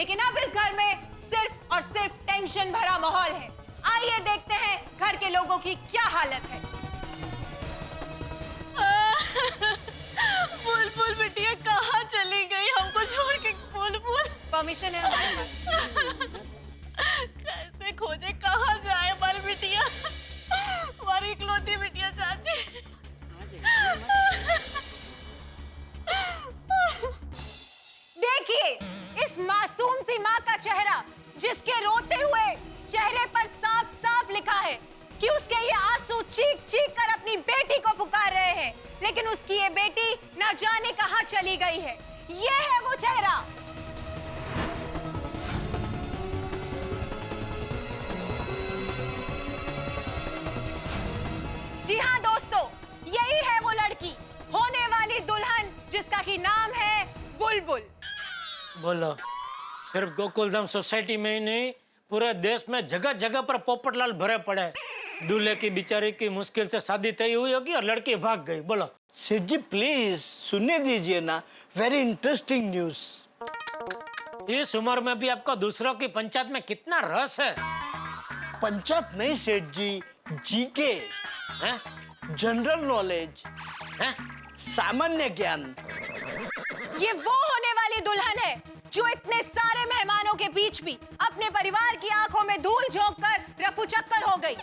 लेकिन अब इस घर में सिर्फ और सिर्फ टेंशन भरा माहौल है। आइए देखते हैं घर के लोगों की क्या हालत है। बुलबुल बिटिया कहाँ चली गई हमको छोड़ के? बुलबुल परमिशन है हमारे पास। कैसे खोजे, कहाँ जाए हमारी बिटिया, हमारी इकलौती बिटिया चाची। देखिए इस मासूम सी माँ का चेहरा, जिसके रोते हुए चेहरे पर साफ साफ लिखा है कि उसके ये आंसू चीख चीख कर अपनी बेटी को पुकार रहे हैं, लेकिन उसकी ये बेटी न जाने कहां चली गई है। ये है वो चेहरा। जी हाँ दोस्तों, यही है वो लड़की, होने वाली दुल्हन, जिसका की नाम है बुलबुल। बोलो, सिर्फ गोकुलधाम सोसाइटी में ही नहीं, पूरे देश में जगह जगह पर पोपटलाल भरे पड़े। दूल्हे की बेचारी की मुश्किल से शादी तय हुई होगी और लड़की भाग गई। बोलो सेठ जी प्लीज सुनने दीजिए ना, वेरी इंटरेस्टिंग न्यूज। इस उम्र में भी आपको दूसरों की पंचायत में कितना रस है। पंचायत नहीं सेठ जी, जीके, जनरल नॉलेज, सामान्य ज्ञान। ये वो होने वाली दुल्हन है जो इतने सारे मेहमानों के बीच भी अपने परिवार की आंखों में धूल झोंक कर रफू चक्कर हो गई।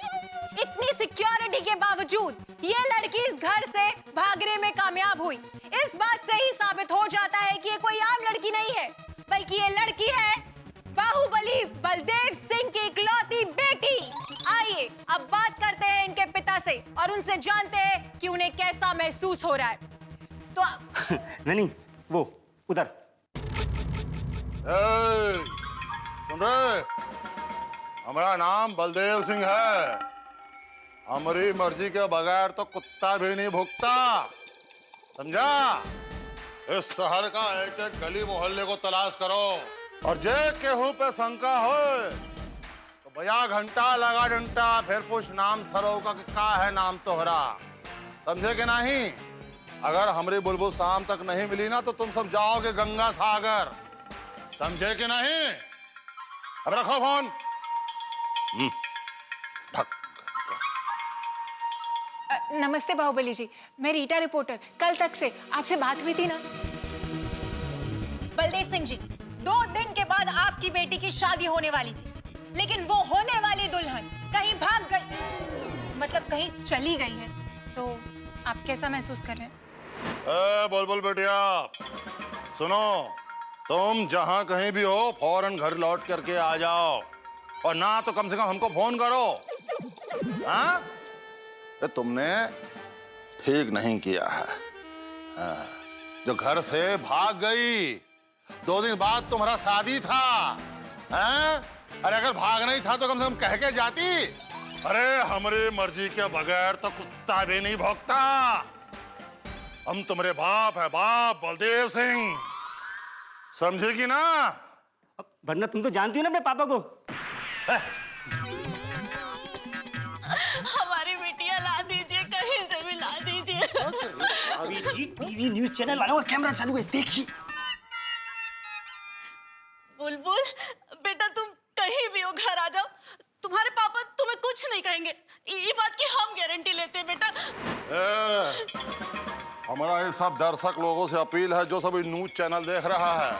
इतनी सिक्योरिटी के बावजूद ये लड़की इस घर से भागने में कामयाब हुई। इस बात से ही साबित हो जाता है कि ये कोई आम लड़की नहीं है, बल्कि ये लड़की है बाहुबली बलदेव सिंह की इकलौती बेटी। आइए अब बात करते हैं इनके पिता से और उनसे जानते हैं कि उन्हें कैसा महसूस हो रहा है। तो नहीं, वो उधर। सुन रहे? हमारा नाम बलदेव सिंह है। हमारी मर्जी के बगैर तो कुत्ता भी नहीं भुगता, समझा? इस शहर का एक एक गली मोहल्ले को तलाश करो और जे केहू पे शंका हो तो भैया घंटा लगा डंटा फिर पूछ नाम सरो का क्या है नाम तोहरा, समझे कि नहीं? अगर हमारी बुलबुल शाम तक नहीं मिली ना तो तुम सब जाओगे गंगा सागर, समझे कि नहीं? अब रखो फोन। नमस्ते बाहुबली जी, मैं रीटा रिपोर्टर। कल तक से आपसे बात हुई थी ना? बलदेव सिंह जी, 2 दिन के बाद आपकी बेटी की शादी होने वाली थी, लेकिन वो होने वाली दुल्हन कहीं भाग गई, मतलब कहीं चली गई है। तो आप कैसा महसूस कर रहे हैं? बुलबुल बेटिया सुनो, तुम जहां कहीं भी हो फौरन घर लौट करके आ जाओ, और ना तो कम से कम हमको फोन करो। हाँ? तो तुमने ठीक नहीं किया है। हाँ, जो घर से भाग गई, 2 दिन बाद तुम्हारा शादी था। हाँ? अरे अगर भाग नहीं था तो कम से कम कह के जाती। अरे हमारी मर्जी के बगैर तो कुत्ता भी नहीं भौंकता। हम तुम्हारे बाप है, बाप बलदेव सिंह, समझेगी ना? वरना तुम तो जानती हो ना अपने पापा को। हमारी बिटिया ला दीजिए, कहीं से भी ला दीजिए। अभी जी टीवी न्यूज चैनल वालों का कैमरा चालू है, देखिए। बुलबुल बेटा, तुम कहीं भी हो घर आ जाओ, तुम्हारे पापा तुम्हें कुछ नहीं कहेंगे, ये बात की हम गारंटी लेते हैं बेटा। हमारा ये सब दर्शक लोगों से अपील है जो सब न्यूज चैनल देख रहा है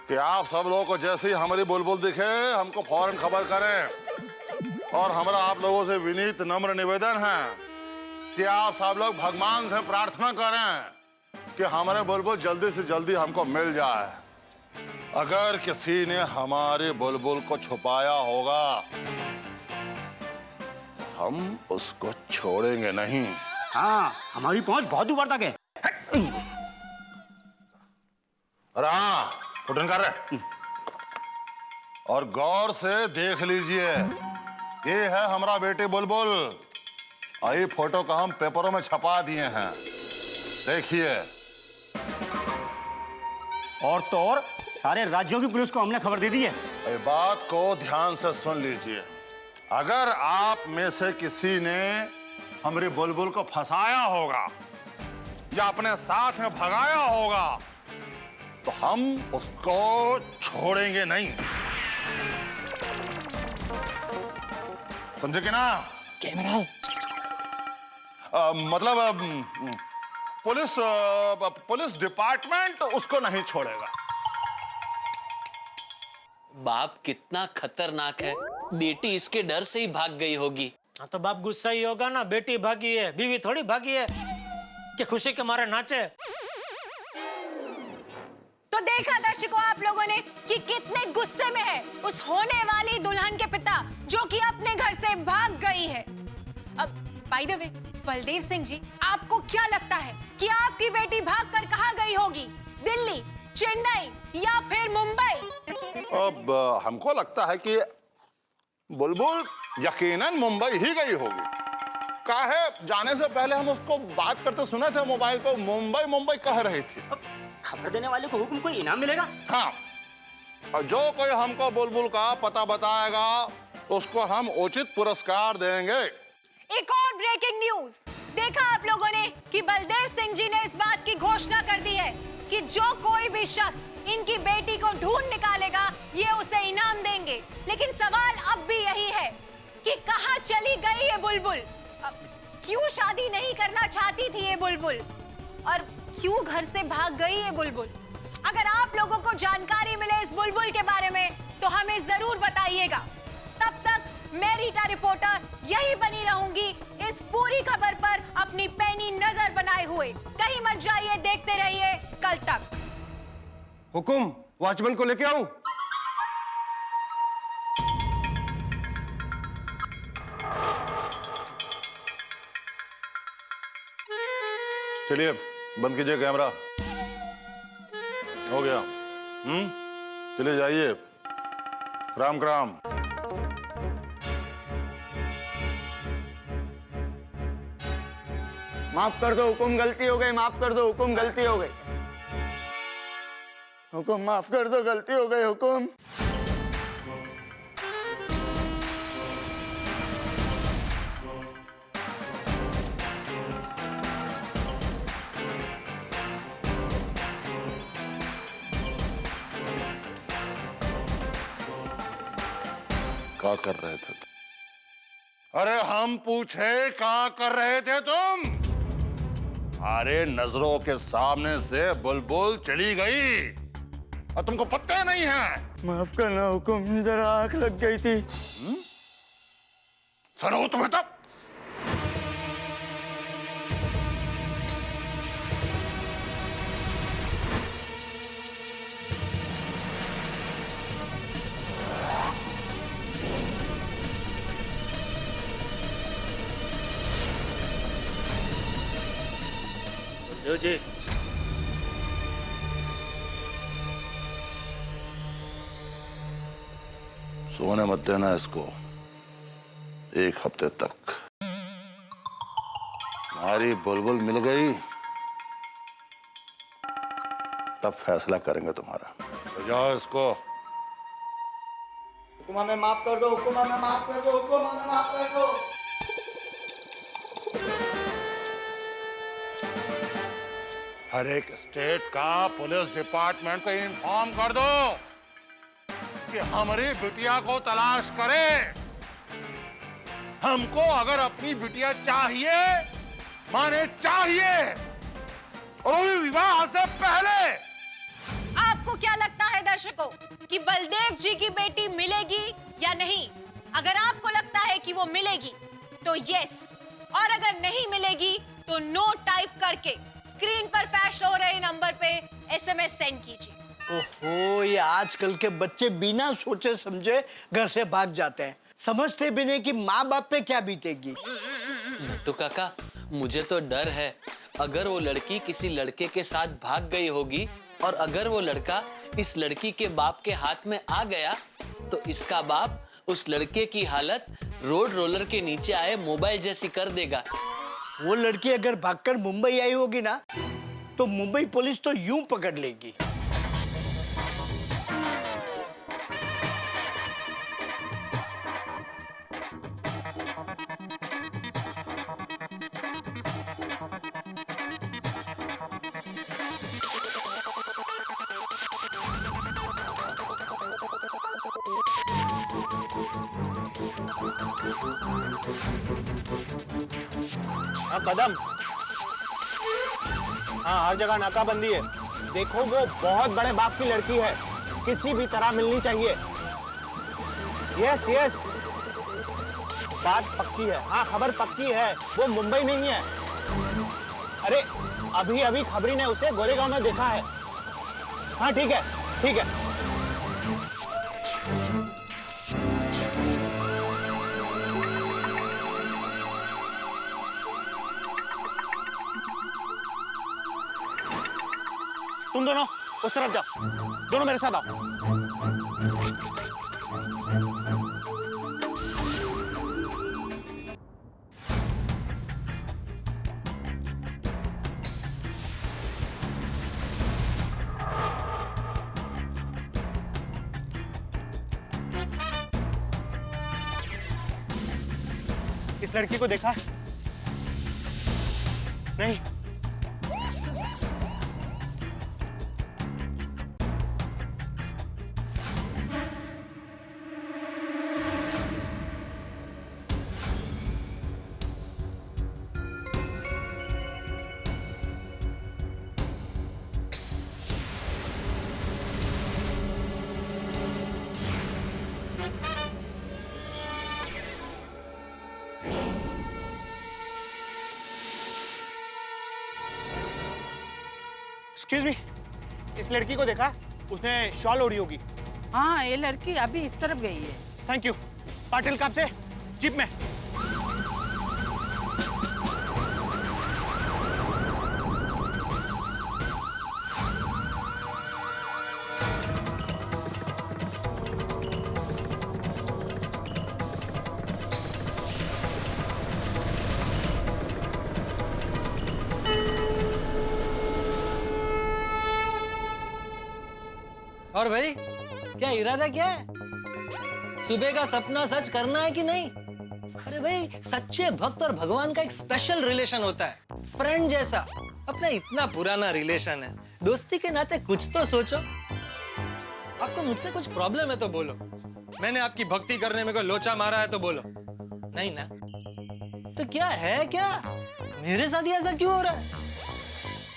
कि आप सब लोगों को जैसे ही हमारी बुलबुल दिखे हमको फौरन खबर करें। और हमारा आप लोगों से विनीत नम्र निवेदन है कि आप सब लोग भगवान से प्रार्थना करें कि हमारे बुलबुल जल्दी से जल्दी हमको मिल जाए। अगर किसी ने हमारे बुलबुल को छुपाया होगा तो हम उसको छोड़ेंगे नहीं। हाँ, हमारी पहुंच बहुत ऊपर तक है। अरे हाँ, फुटन कर रहे। और गौर से देख लीजिए, ये है हमारा बेटी बुलबुल। आई फोटो का हम पेपरों में छपा दिए हैं, देखिए। और तो और सारे राज्यों की पुलिस को हमने खबर दे दी है। ये बात को ध्यान से सुन लीजिए, अगर आप में से किसी ने हमारी बुलबुल को फंसाया होगा या अपने साथ में भगाया होगा तो हम उसको छोड़ेंगे नहीं। समझे कि ना? कैमरा मतलब पुलिस डिपार्टमेंट उसको नहीं छोड़ेगा। बाप कितना खतरनाक है, बेटी इसके डर से ही भाग गई होगी। हाँ तो बाप गुस्सा ही होगा ना, बेटी भागी है, बीवी थोड़ी भागी है कि खुशी के मारे नाचे। तो देखा दर्शकों आप लोगों ने कि कितने गुस्से में है उस होने वाली दुल्हन के पिता, जो कि अपने घर से भाग गई है। अब by the way Baldev Singh ji, आपको क्या लगता है कि आपकी बेटी भागकर कहाँ गई होगी? दिल्ली, चेन्नई या फिर मुंबई? अब हमको लगता है कि बुलबुल यकीनन मुंबई ही गई होगी। काहे जाने से पहले हम उसको बात करते सुने थे मोबाइल पर, मुंबई मुंबई कह रही थी। खबर देने वाले को हुक्म कोई इनाम मिलेगा? हाँ, और जो कोई हमको बुलबुल का पता बताएगा उसको हम उचित पुरस्कार देंगे। एक और ब्रेकिंग न्यूज देखा आप लोगों ने कि बलदेव सिंह जी ने इस बात की घोषणा कर दी है कि जो कोई भी शख्स इनकी बेटी को ढूंढ निकालेगा ये उसे इनाम देंगे। लेकिन सवाल अब भी यही है कि कहां चली गई ये बुलबुल? क्यों शादी नहीं करना चाहती थी ये बुलबुल, और क्यों घर से भाग गई ये बुलबुल? अगर आप लोगों को जानकारी मिले इस बुलबुल के बारे में तो हमें जरूर बताइएगा। तब तक मैं रीटा रिपोर्टर यही बनी रहूंगी इस पूरी खबर पर अपनी पैनी नजर बनाए हुए। कहीं मत जाइए, देखते रहिए कल तक। हुकुम, वॉचमैन को लेके आऊं? चलिए बंद कीजिए कैमरा। हो गया। चलिए जाइए। राम राम। माफ कर दो हुकुम, गलती हो गई। माफ कर दो हुकुम, गलती हो गई। हुकुम माफ कर दो, गलती हो गई हुकुम। क्या कर रहे थे? अरे हम पूछे क्या कर रहे थे तुम? अरे नजरों के सामने से बुलबुल चली गई और तुमको पता नहीं है। माफ करना हुकुम, जरा आंख लग गई थी। सरो तुम्हें तब। जी सोने मत देना इसको 1 हफ्ते तक। हमारी बुलबुल मिल गई तब फैसला करेंगे तुम्हारा। ले जाओ इसको। हुकुम हमें माफ कर दो, हुकुम हमें माफ कर दो, हुकुम हमें माफ कर दो। हर एक स्टेट का पुलिस डिपार्टमेंट को इन्फॉर्म कर दो कि हमारी बिटिया को तलाश करे। हमको अगर अपनी बिटिया चाहिए माने चाहिए, और वो भी विवाह से पहले। आपको क्या लगता है दर्शकों कि बलदेव जी की बेटी मिलेगी या नहीं? अगर आपको लगता है कि वो मिलेगी तो यस, और अगर नहीं मिलेगी तो नो टाइप करके स्क्रीन पर फ्लैश हो रहे नंबर पे SMS सेंड कीजिए। ओहो, ये आजकल के बच्चे बिना सोचे समझे घर से भाग जाते हैं, समझते भी नहीं कि माँ बाप पे क्या बीतेगी। नट्टू काका, मुझे तो डर है अगर वो लड़की किसी लड़के के साथ भाग गई होगी और अगर वो लड़का इस लड़की के बाप के हाथ में आ गया तो इसका बाप उस लड़के की हालत रोड रोलर के नीचे आए मोबाइल जैसी कर देगा। वो लड़की अगर भागकर मुंबई आई होगी ना तो मुंबई पुलिस तो यूं पकड़ लेगी। हाँ कदम। हाँ हर जगह नाकाबंदी है। देखो वो बहुत बड़े बाप की लड़की है, किसी भी तरह मिलनी चाहिए। यस यस, बात पक्की है। हाँ खबर पक्की है, वो मुंबई नहीं है। अरे अभी अभी खबरी ने उसे गोरेगांव में देखा है। हाँ ठीक है ठीक है। तुम दोनों उस तरफ जाओ, दोनों मेरे साथ आओ। इस लड़की को देखा है? नहीं। एक्सक्यूज मी, इस लड़की को देखा? उसने शॉल ओढ़ी होगी। हाँ ये लड़की अभी इस तरफ गई है। Thank you. पाटिल कब से? जीप में। और भाई क्या इरादा क्या है? सुबह का सपना सच करना है कि नहीं? अरे भाई सच्चे भक्त और भगवान का एक स्पेशल रिलेशन होता है, फ्रेंड जैसा। अपना इतना पुराना रिलेशन है, दोस्ती के नाते कुछ तो सोचो। आपको मुझसे कुछ प्रॉब्लम है तो बोलो, मैंने आपकी भक्ति करने में कोई लोचा मारा है तो बोलो। नहीं ना? तो क्या है क्या? मेरे साथ ही ऐसा क्यों हो रहा है?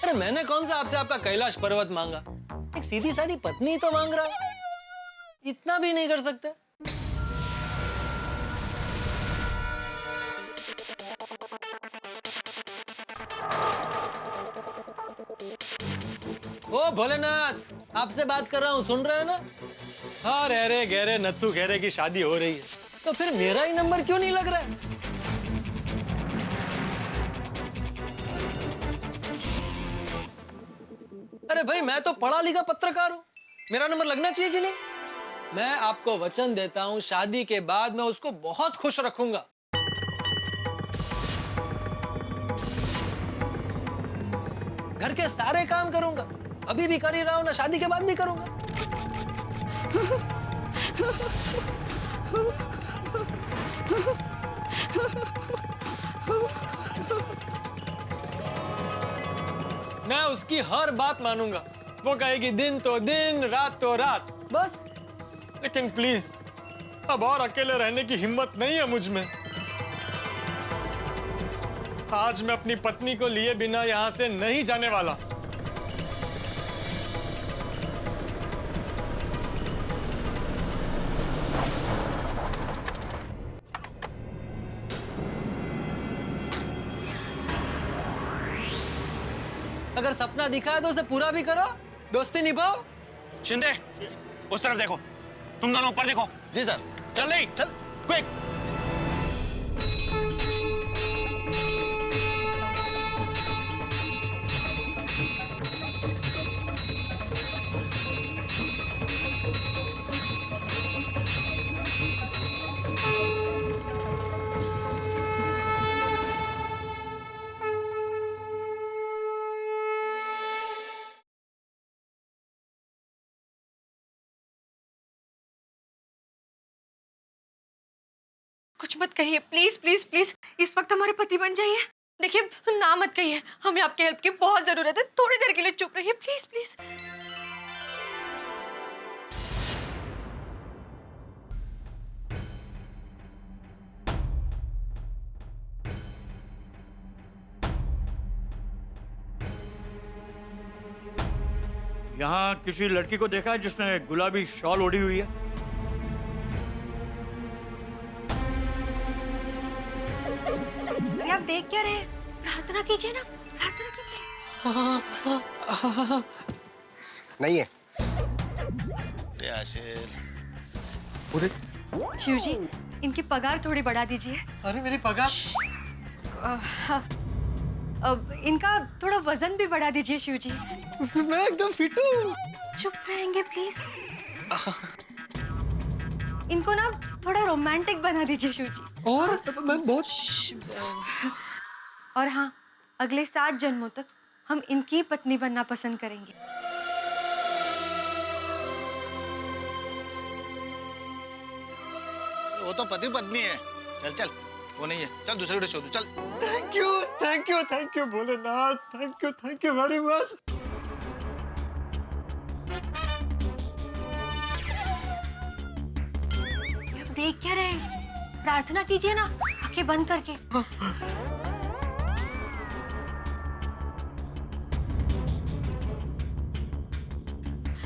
अरे मैंने कौन सा आपसे आपका कैलाश पर्वत मांगा? एक सीधी सादी पत्नी तो मांग रहा हूं, इतना भी नहीं कर सकते? ओ भोलेनाथ, आपसे बात कर रहा हूं, सुन रहे हैं ना? हाँ रे गहरे नत्थू गहरे की शादी हो रही है, तो फिर मेरा ही नंबर क्यों नहीं लग रहा है? अरे भाई मैं तो पढ़ा लिखा पत्रकार हूं, मेरा नंबर लगना चाहिए कि नहीं? मैं आपको वचन देता हूं, शादी के बाद मैं उसको बहुत खुश रखूंगा। घर के सारे काम करूंगा, अभी भी कर ही रहा हूं ना, शादी के बाद भी करूंगा। मैं उसकी हर बात मानूंगा, वो कहेगी दिन तो दिन, रात तो रात, बस। लेकिन प्लीज अब और अकेले रहने की हिम्मत नहीं है मुझ में। आज मैं अपनी पत्नी को लिए बिना यहां से नहीं जाने वाला। अगर सपना दिखा है तो उसे पूरा भी करो, दोस्ती निभाओ। शिंदे उस तरफ देखो, तुम दोनों ऊपर देखो। जी सर। चल नहीं, चल क्विक। कुछ मत कहिए प्लीज प्लीज प्लीज, इस वक्त हमारे पति बन जाइए। देखिए ना मत कहिए, हमें आपके हेल्प की बहुत जरूरत है, थोड़ी देर के लिए चुप रहिए प्लीज प्लीज। यहाँ किसी लड़की को देखा है जिसने गुलाबी शॉल ओढ़ी हुई है? अरे आप देख क्या रहे हैं? प्रार्थना कीजिए ना, प्रार्थना कीजिए। नहीं है। शिव जी, इनकी पगार थोड़ी बढ़ा दीजिए। अरे मेरी पगार? अब इनका थोड़ा वजन भी बढ़ा दीजिए शिव जी। मैं एकदम फिट हूँ। चुप रहेंगे प्लीज। इनको ना थोड़ा रोमांटिक बना दीजिए शिव जी। और मैं बहुत और हाँ, अगले 7 जन्मों तक हम इनकी पत्नी बनना पसंद करेंगे। वो तो पति पत्नी है। चल चल, वो नहीं है। चल दूसरे को शोध। चल। Thank you Bholenath, thank you very much. आप देख क्या रहे हैं? प्रार्थना कीजिए ना, आंखें बंद करके।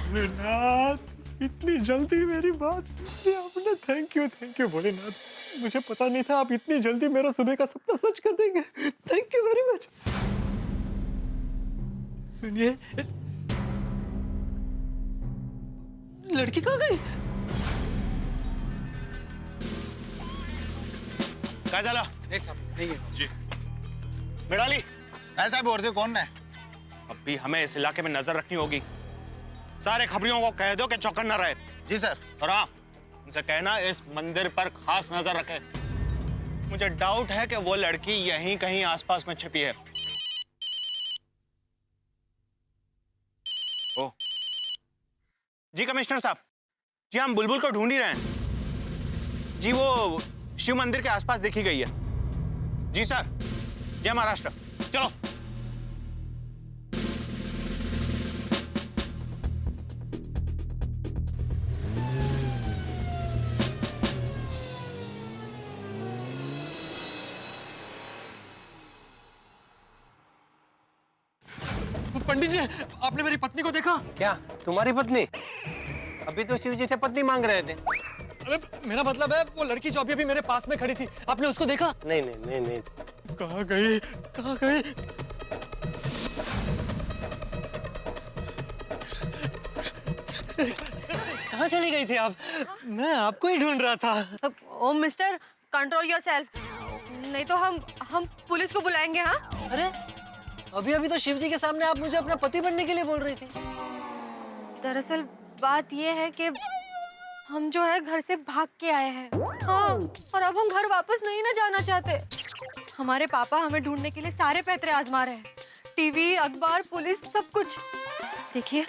भोलेनाथ, इतनी जल्दी मेरी बात सुन ली आपने। Thank you Bholenath. मुझे पता नहीं था आप इतनी जल्दी मेरा सुबह का सपना सच कर देंगे। Thank you very much. सुनिए, लड़की कहाँ गई? क्या चला? नहीं साहब, नहीं है जी। बिड़ाली, ऐसा बोल रहे कौन है? अभी हमें इस इलाके में नजर रखनी होगी। सारे खबरियों को कह दो कि चौकन न रहे। जी सर। और हाँ, उनसे कहना इस मंदिर पर खास नजर रखे। मुझे डाउट है कि वो लड़की यहीं कहीं आसपास में छिपी है। ओ, जी कमिश्नर साहब, जी हम बुलबुल को ढूंढ ही रहे हैं। जी वो शिव मंदिर के आसपास देखी गई है। जी सर। जय महाराष्ट्र। चलो। पंडित जी, आपने मेरी पत्नी को देखा? क्या तुम्हारी पत्नी? अभी तो शिव जी से पत्नी मांग रहे थे। अरे मेरा मतलब है वो लड़की जो अभी मेरे पास में खड़ी थी, आपने उसको देखा? नहीं नहीं नहीं नहीं। कहाँ गई? कहाँ गई? कहाँ चली गई थी आप? मैं आपको ही ढूंढ रहा था। ओ मिस्टर, कंट्रोल योरसेल्फ, नहीं तो हम पुलिस को बुलाएंगे। हाँ? अरे अभी तो शिव जी के सामने आप मुझे अपना पति बनने के लिए बोल रही थी। दरअसल बात ये है कि हम जो है घर से भाग के आए हैं। हाँ, और अब हम घर वापस नहीं ना जाना चाहते। हमारे पापा हमें ढूंढने के लिए सारे पैतरे आजमा रहे हैं, टीवी, अखबार, पुलिस, सब कुछ। देखिए,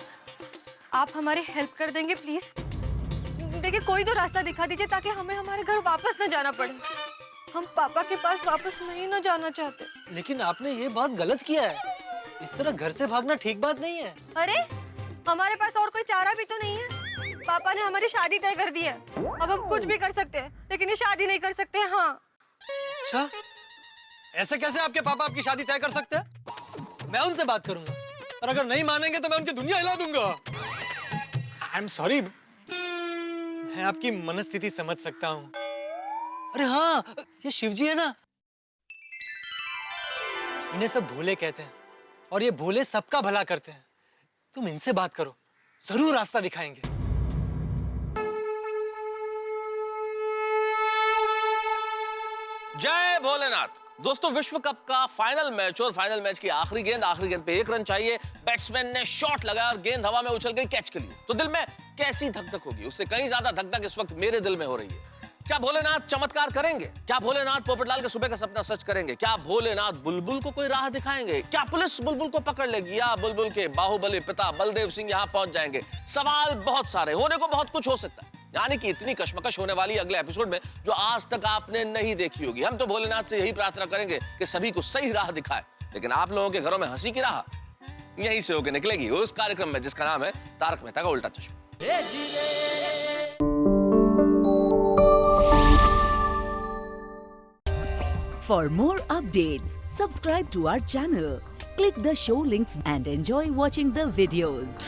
आप हमारी हेल्प कर देंगे प्लीज? देखिए, कोई तो रास्ता दिखा दीजिए ताकि हमें हमारे घर वापस न जाना पड़े। हम पापा के पास वापस नहीं ना जाना चाहते। लेकिन आपने ये बात गलत किया है। इस तरह घर से भागना ठीक बात नहीं है। अरे, हमारे पास और कोई चारा भी तो नहीं है। पापा ने हमारी शादी तय कर दी है। अब हम कुछ भी कर सकते हैं, लेकिन ये शादी नहीं कर सकते। हाँ। अच्छा, ऐसे कैसे आपके पापा आपकी शादी तय कर सकते हैं? मैं उनसे बात करूंगा, और अगर नहीं मानेंगे तो मैं उनकी दुनिया हिला दूंगा। आई एम सॉरी, मैं आपकी मनस्थिति समझ सकता हूँ। अरे हाँ, ये शिवजी है ना, इन्हें सब भोले कहते हैं, और ये भोले सबका भला करते हैं। तुम इनसे बात करो, जरूर रास्ता दिखाएंगे। जय भोलेनाथ। दोस्तों, विश्व कप का फाइनल मैच और फाइनल मैच की आखिरी गेंद पे 1 रन चाहिए। बैट्समैन ने शॉट लगाया और गेंद हवा में उछल गई कैच के लिए। तो दिल में कैसी धक धक होगी, उससे कहीं ज्यादा धक धक इस वक्त मेरे दिल में हो रही है। क्या भोलेनाथ चमत्कार करेंगे? क्या भोलेनाथ पोपटलाल के सुबह का सपना सच करेंगे? क्या भोलेनाथ बुलबुल को कोई राह दिखाएंगे? क्या पुलिस बुलबुल को पकड़ लेगी, या बुलबुल के बाहुबली पिता बलदेव सिंह यहां पहुंच जाएंगे? सवाल बहुत सारे, होने को बहुत कुछ हो सकता है। यानी कि इतनी कशमकश होने वाली अगले एपिसोड में जो आज तक आपने नहीं देखी होगी। हम तो भोलेनाथ से यही प्रार्थना करेंगे कि सभी को सही राह दिखाए, लेकिन आप लोगों के घरों में हंसी की राह यहीं से होकर निकलेगी, उस कार्यक्रम में जिसका नाम है तारक मेहता का उल्टा चश्मा। For more updates, subscribe to our channel, click the show links and enjoy watching the videos.